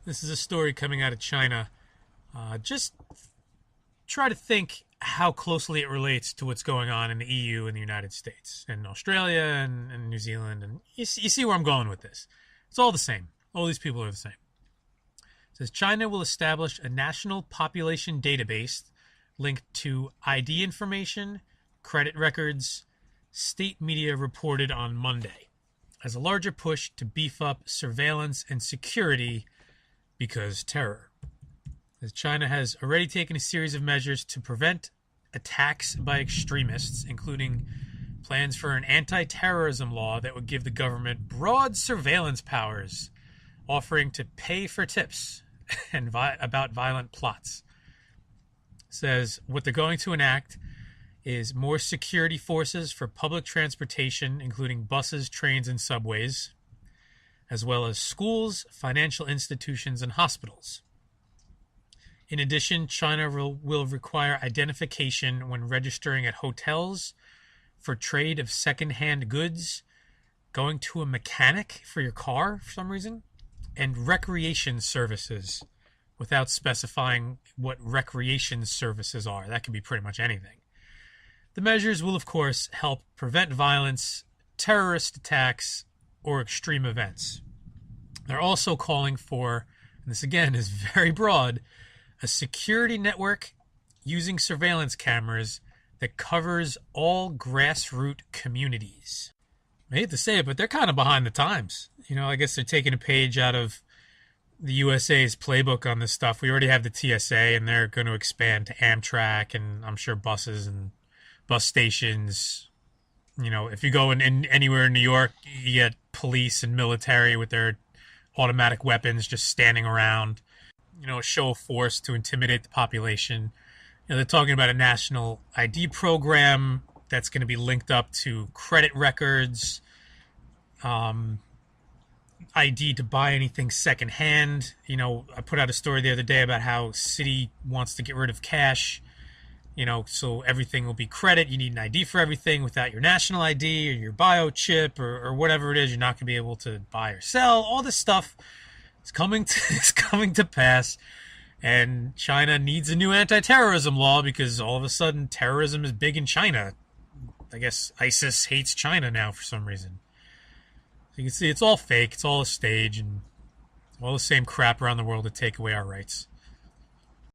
This is a story coming out of China. Just try to think how closely it relates to what's going on in the EU and the United States and Australia and New Zealand. And you see where I'm going with this. It's all the same. All these people are the same. It says China will establish a national population database linked to ID information, credit records, state media reported on Monday, as a larger push to beef up surveillance and security because terror. As China has already taken a series of measures to prevent attacks by extremists, including plans for an anti-terrorism law that would give the government broad surveillance powers, offering to pay for tips and about violent plots. It says what they're going to enact is more security forces for public transportation, including buses, trains, and subways, as well as schools, financial institutions, and hospitals. In addition, China will require identification when registering at hotels for trade of second-hand goods, going to a mechanic for your car for some reason, and recreation services without specifying what recreation services are. That could be pretty much anything. The measures will, of course, help prevent violence, terrorist attacks, or extreme events. They're also calling for, and this again is very broad, a security network using surveillance cameras that covers all grassroots communities. I hate to say it, but they're kind of behind the times. I guess they're taking a page out of the USA's playbook on this stuff. We already have the TSA, and they're going to expand to Amtrak, and I'm sure buses and bus stations. If you go in anywhere in New York, you get police and military with their automatic weapons just standing around, a show of force to intimidate the population. They're talking about a national ID program that's going to be linked up to credit records, ID to buy anything secondhand. I put out a story the other day about how Citi wants to get rid of cash, so everything will be credit. You need an ID for everything. Without your national ID or your biochip or whatever it is, you're not going to be able to buy or sell. All this stuff is coming to pass. And China needs a new anti-terrorism law because all of a sudden terrorism is big in China. I guess ISIS hates China now for some reason. So you can see it's all fake. It's all a stage and all the same crap around the world to take away our rights.